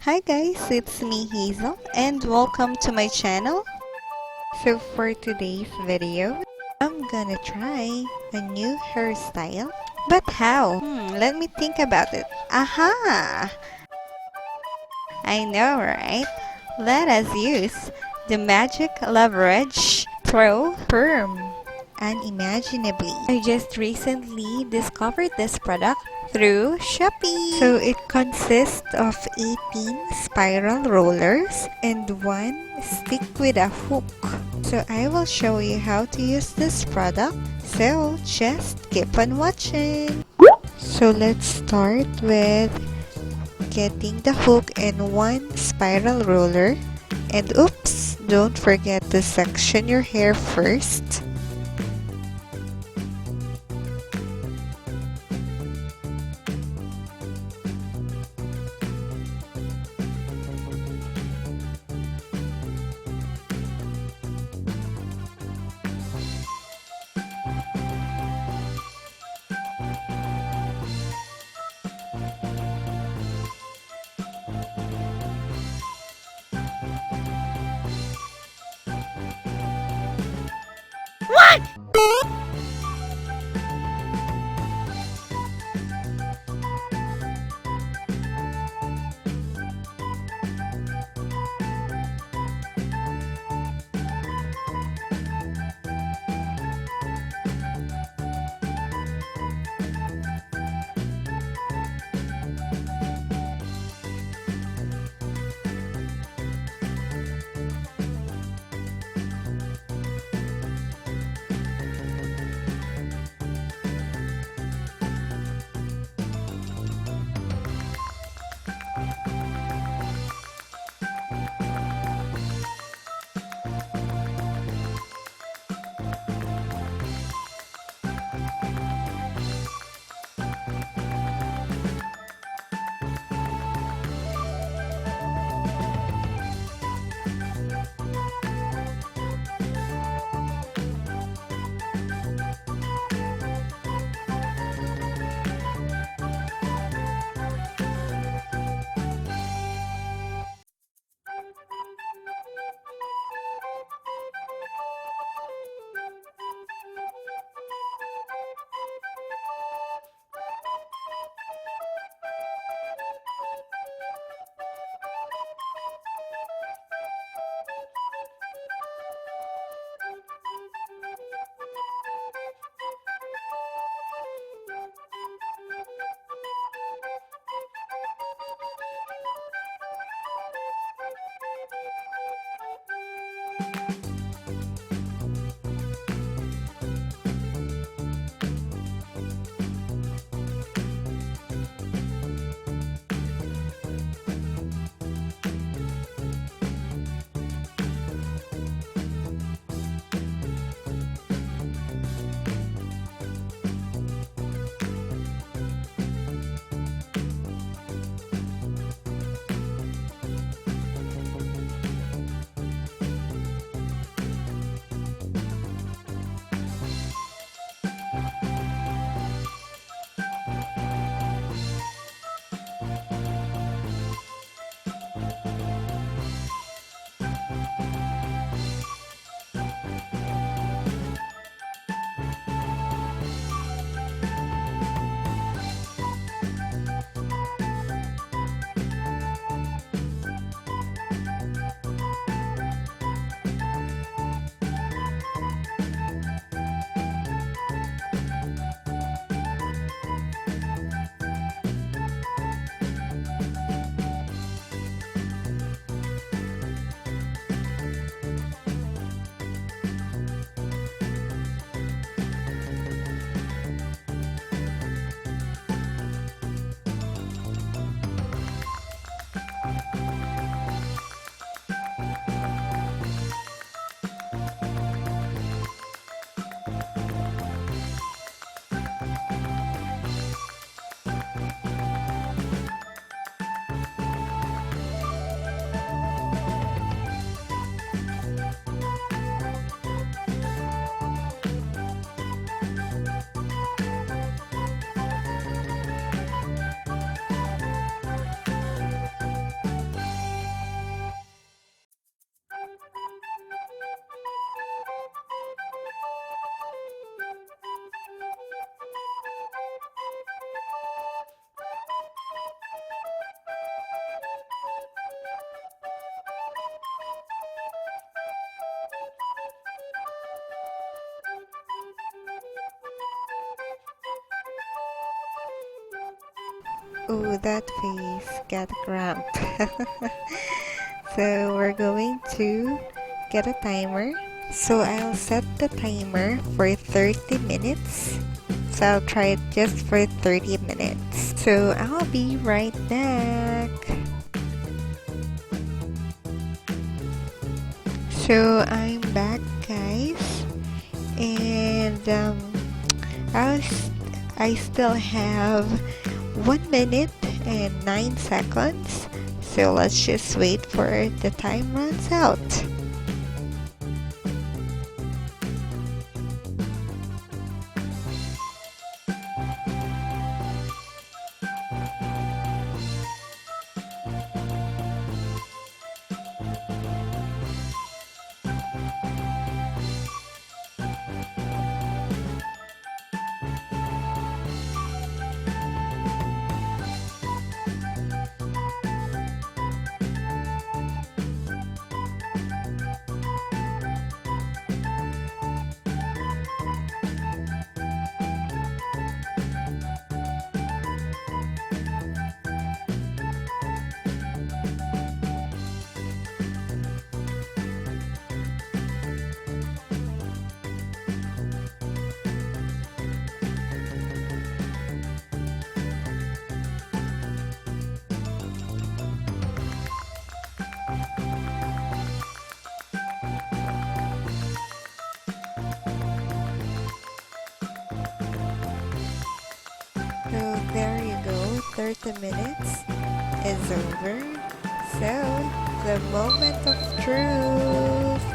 Hi guys, it's me Hazel and welcome to my channel. So for today's video, I'm gonna try a new hairstyle. But how? Let me think about it. Aha! I know, right? Let us use the Magic Leverage Pro Perm unimaginably. I just recently discovered this product through Shopee. So it consists of 18 spiral rollers and one stick with a hook. So I will show you how to use this product. So just keep on watching. So let's start with getting the hook and one spiral roller. And oops, don't forget to section your hair first. Oh, that face got cramped. So we're going to get a timer. So I'll set the timer for 30 minutes. So I'll try it just for 30 minutes. So I'll be right back. So I'm back, guys. And I still have 1 minute and 9 seconds. So let's just wait for the time runs out. So there you go, 30 minutes is over. So, the moment of truth.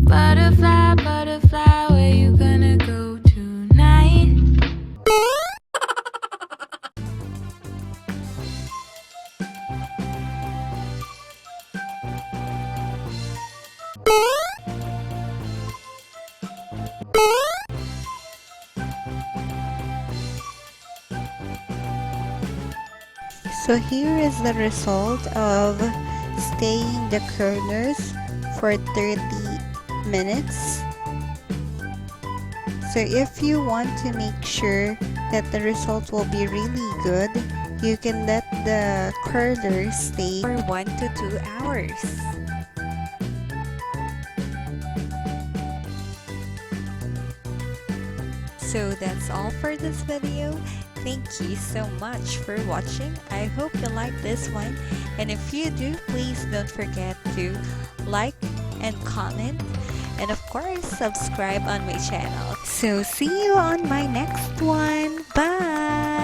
Butterfly, butterfly, where you gonna go tonight? So here is the result of staying the corners for 30 minutes. So if you want to make sure that the result will be really good, you can let the curlers stay for 1 to 2 hours. So that's all for this video. Thank you so much for watching. I hope you like this one, and if you do, please don't forget to like and comment, and of course subscribe on my channel. So see you on my next one. Bye.